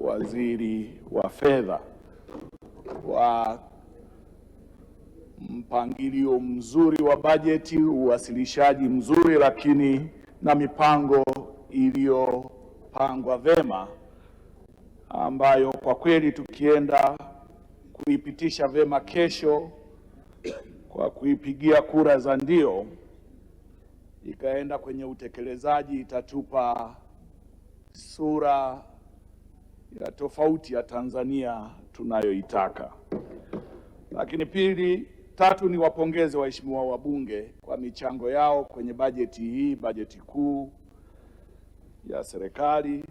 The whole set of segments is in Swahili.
Waziri wa Fedha kwa mpangilio mzuri wa bajeti, uwasilishaji mzuri, lakini na mipango iliyopangwa vema, ambayo kwa kweli tukienda kuipitisha vema kesho kwa kuipigia kura za ndio, ikaenda kwenye utekelezaji, itatupa sura ya tofauti ya Tanzania tunayoitaka. Lakini pili, tatu, ni wapongeze waheshimiwa wabunge kwa michango yao kwenye bajeti hii, bajeti kuu ya serikali,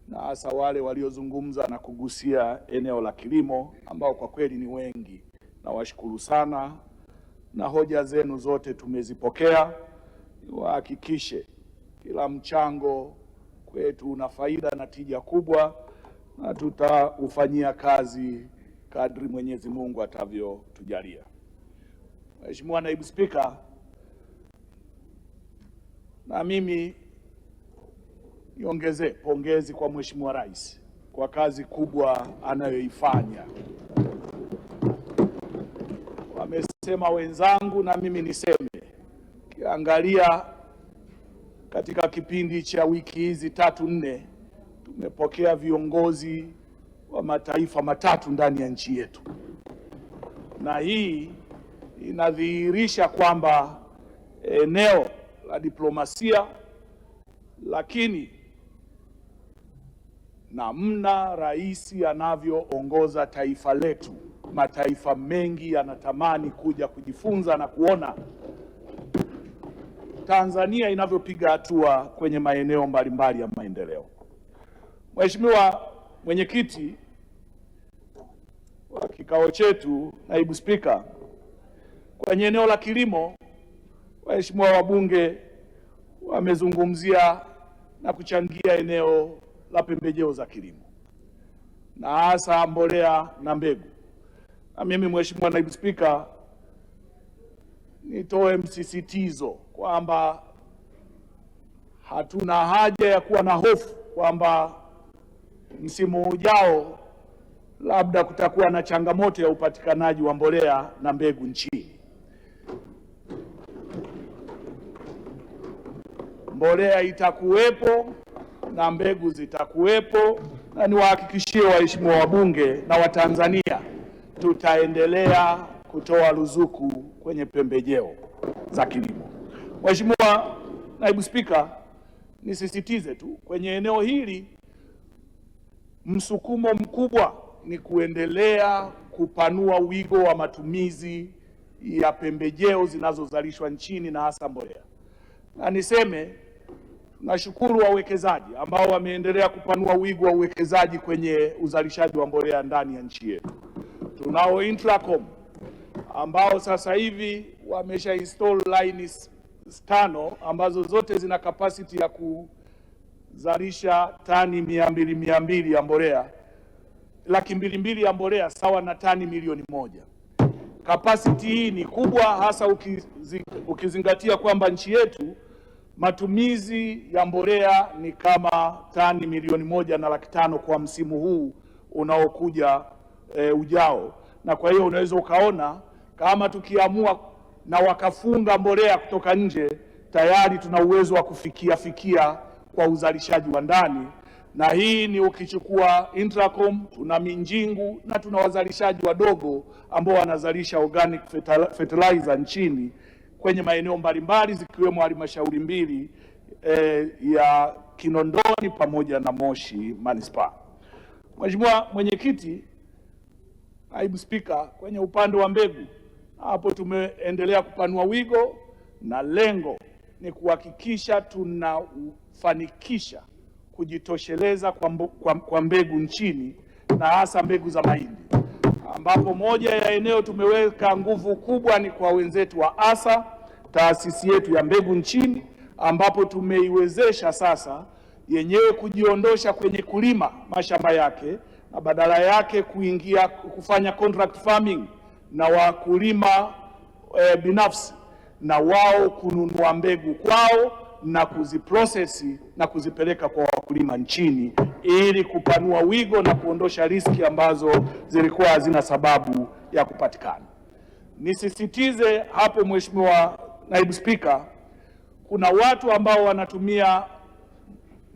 na hasa wale waliozungumza na kugusia eneo la kilimo, ambao kwa kweli ni wengi. Nawashukuru sana, na hoja zenu zote tumezipokea. Wahakikishe kila mchango kwetu una faida na tija kubwa, na tutaufanyia kazi kadri Mwenyezi Mungu atavyotujalia. Mheshimiwa Naibu Spika, na mimi niongezee pongezi kwa Mheshimiwa Rais kwa kazi kubwa anayoifanya. Wamesema wenzangu, na mimi niseme, kiangalia katika kipindi cha wiki hizi 3-4 tumepokea viongozi wa mataifa matatu ndani ya nchi yetu, na hii inadhihirisha kwamba eneo la diplomasia, lakini namna rais anavyoongoza taifa letu, mataifa mengi yanatamani kuja kujifunza na kuona Tanzania inavyopiga hatua kwenye maeneo mbalimbali ya maendeleo. Mheshimiwa Mwenyekiti wa kikao chetu, Naibu Spika, kwenye eneo la kilimo, waheshimiwa wabunge wamezungumzia na kuchangia eneo la pembejeo za kilimo na hasa mbolea na mbegu. Na mimi Mheshimiwa Naibu Spika, nitoe msisitizo kwamba hatuna haja ya kuwa na hofu kwamba msimu ujao labda kutakuwa na changamoto ya upatikanaji wa mbolea na mbegu nchini. Mbolea itakuwepo na mbegu zitakuwepo, na niwahakikishie waheshimiwa wabunge na Watanzania, tutaendelea kutoa ruzuku kwenye pembejeo za kilimo. Mheshimiwa Naibu Spika, nisisitize tu kwenye eneo hili, msukumo mkubwa ni kuendelea kupanua wigo wa matumizi ya pembejeo zinazozalishwa nchini na hasa mbolea. Na niseme nashukuru wawekezaji ambao wameendelea kupanua wigo wa uwekezaji kwenye uzalishaji wa mbolea ndani ya nchi yetu. Tunao Intracom ambao sasa hivi wamesha install lines 5 ambazo zote zina capacity ya kuzalisha tani 200 ya mbolea, 200,000 ya mbolea sawa na tani 1,000,000. Capacity hii ni kubwa, hasa ukizingatia kwamba nchi yetu matumizi ya mbolea ni kama tani 1,500,000 kwa msimu huu unaokuja ujao. Na kwa hiyo unaweza ukaona kama tukiamua na wakafunga mbolea kutoka nje, tayari tuna uwezo wa kufikia kwa uzalishaji wa ndani. Na hii ni ukichukua Intracom, tuna Minjingu na tuna wazalishaji wadogo ambao wanazalisha organic fertilizer nchini kwenye maeneo mbalimbali zikiwemo halmashauri mbili ya Kinondoni pamoja na Moshi Manispaa. Mheshimiwa Mwenyekiti, Naibu Spika, kwenye upande wa mbegu hapo tumeendelea kupanua wigo, na lengo ni kuhakikisha tunafanikisha kujitosheleza kwa mbegu nchini na hasa mbegu za mahindi, ambapo moja ya eneo tumeweka nguvu kubwa ni kwa wenzetu wa ASA, taasisi yetu ya mbegu nchini, ambapo tumeiwezesha sasa yenyewe kujiondosha kwenye kulima mashamba yake na badala yake kuingia kufanya contract farming na wakulima binafsi, na wao kununua mbegu kwao na kuziprosesi na kuzipeleka kwa wakulima nchini ili kupanua wigo na kuondosha riski ambazo zilikuwa hazina sababu ya kupatikana. Nisisitize hapo, Mheshimiwa Naibu Spika, kuna watu ambao wanatumia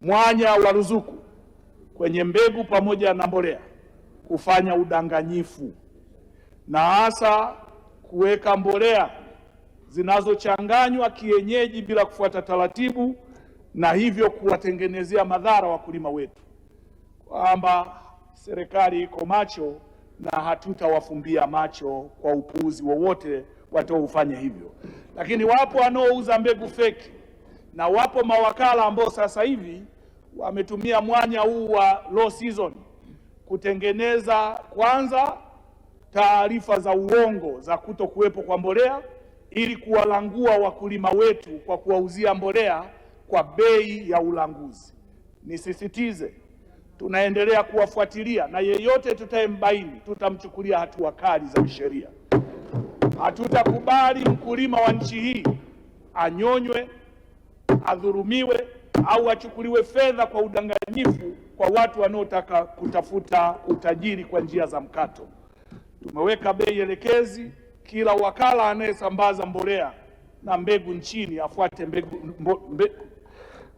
mwanya wa ruzuku kwenye mbegu pamoja na mbolea kufanya udanganyifu na hasa kuweka mbolea zinazochanganywa kienyeji bila kufuata taratibu, na hivyo kuwatengenezea madhara wakulima wetu, kwamba serikali iko macho na hatutawafumbia macho kwa upuuzi wowote wataofanya hivyo. Lakini wapo wanaouza mbegu feki na wapo mawakala ambao sasa hivi wametumia mwanya huu wa low season kutengeneza kwanza taarifa za uongo za kuto kuwepo kwa mbolea ili kuwalangua wakulima wetu kwa kuwauzia mbolea kwa bei ya ulanguzi. Nisisitize, tunaendelea kuwafuatilia na yeyote tutayembaini tutamchukulia hatua kali za kisheria. Hatutakubali mkulima wa nchi hii anyonywe, adhulumiwe au achukuliwe fedha kwa udanganyifu kwa watu wanaotaka kutafuta utajiri kwa njia za mkato. Tumeweka bei elekezi. Kila wakala anayesambaza mbolea na mbegu nchini afuate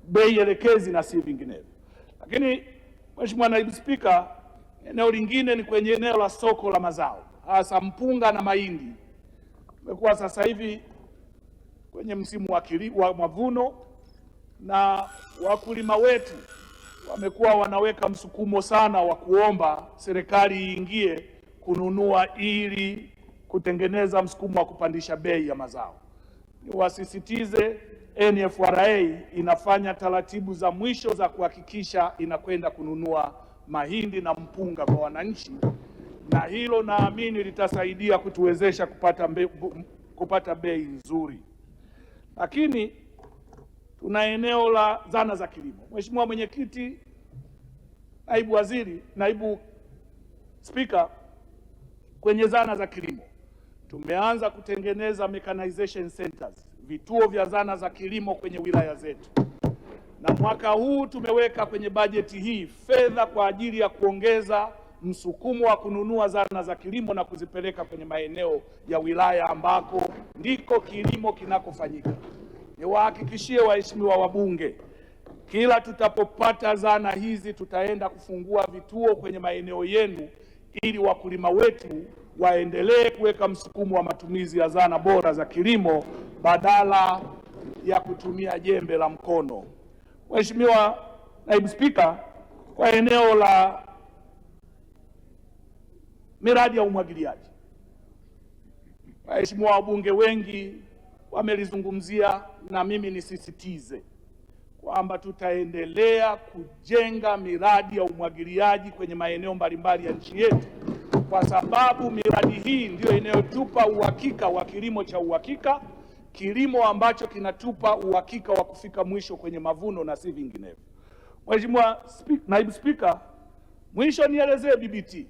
bei elekezi na si vinginevyo. Lakini Mheshimiwa Naibu Spika, eneo lingine ni kwenye eneo la soko la mazao, hasa mpunga na mahindi. Tumekuwa sasa hivi kwenye msimu wa mavuno na wakulima wetu wamekuwa wanaweka msukumo sana wa kuomba serikali iingie kununua ili kutengeneza msukumo wa kupandisha bei ya mazao. Niwasisitize, NFRA inafanya taratibu za mwisho za kuhakikisha inakwenda kununua mahindi na mpunga kwa wananchi, na hilo naamini litasaidia kutuwezesha kupata bei nzuri. Lakini tuna eneo la zana za kilimo. Mheshimiwa Mwenyekiti, Naibu Waziri, Naibu Spika, kwenye zana za kilimo tumeanza kutengeneza mechanization centers, vituo vya zana za kilimo kwenye wilaya zetu, na mwaka huu tumeweka kwenye bajeti hii fedha kwa ajili ya kuongeza msukumo wa kununua zana za kilimo na kuzipeleka kwenye maeneo ya wilaya ambako ndiko kilimo kinakofanyika. Niwahakikishie waheshimiwa wabunge, kila tutapopata zana hizi tutaenda kufungua vituo kwenye maeneo yenu ili wakulima wetu waendelee kuweka msukumo wa matumizi ya zana bora za kilimo badala ya kutumia jembe la mkono. Mheshimiwa Naibu Spika, kwa eneo la miradi ya umwagiliaji, waheshimiwa wabunge wengi wamelizungumzia, na mimi nisisitize kwamba tutaendelea kujenga miradi ya umwagiliaji kwenye maeneo mbalimbali ya nchi yetu, kwa sababu miradi hii ndiyo inayotupa uhakika wa kilimo cha uhakika, kilimo ambacho kinatupa uhakika wa kufika mwisho kwenye mavuno na si vinginevyo. Mheshimiwa Naibu Spika, mwisho nielezee BBT,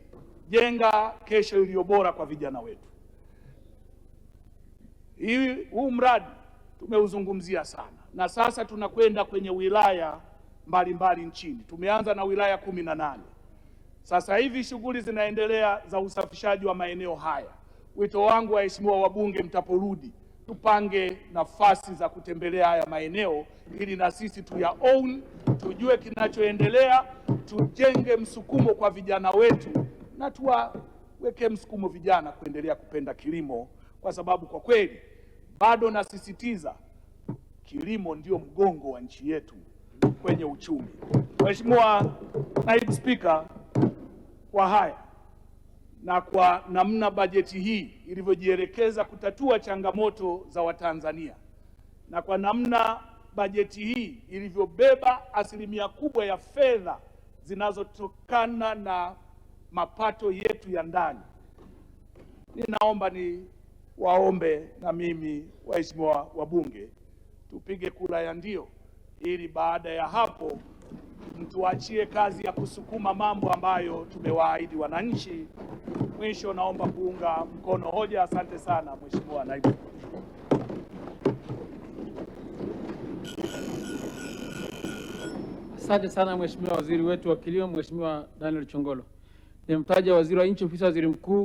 jenga kesho iliyo bora kwa vijana wetu. Huu mradi tumeuzungumzia sana na sasa tunakwenda kwenye wilaya mbalimbali nchini. Tumeanza na wilaya 18. Sasa hivi shughuli zinaendelea za usafishaji wa maeneo haya. Wito wangu waheshimiwa wabunge, mtaporudi tupange nafasi za kutembelea haya maeneo ili na sisi tuya own, tujue kinachoendelea, tujenge msukumo kwa vijana wetu na tuwaweke msukumo vijana kuendelea kupenda kilimo, kwa sababu kwa kweli bado nasisitiza kilimo ndio mgongo wa nchi yetu kwenye uchumi. Mheshimiwa Naibu Spika, kwa haya na kwa namna bajeti hii ilivyojielekeza kutatua changamoto za Watanzania na kwa namna bajeti hii ilivyobeba asilimia kubwa ya fedha zinazotokana na mapato yetu ya ndani, ninaomba waombe na mimi waheshimiwa wabunge tupige kura ya ndio, ili baada ya hapo mtuachie kazi ya kusukuma mambo ambayo tumewaahidi wananchi. Mwisho naomba kuunga mkono hoja. Asante sana Mheshimiwa Naibu. Asante sana Mheshimiwa Waziri wetu wa Kilimo, Mheshimiwa Daniel Chongolo. Nimemtaja Waziri wa Nchi, Ofisi ya Waziri Mkuu,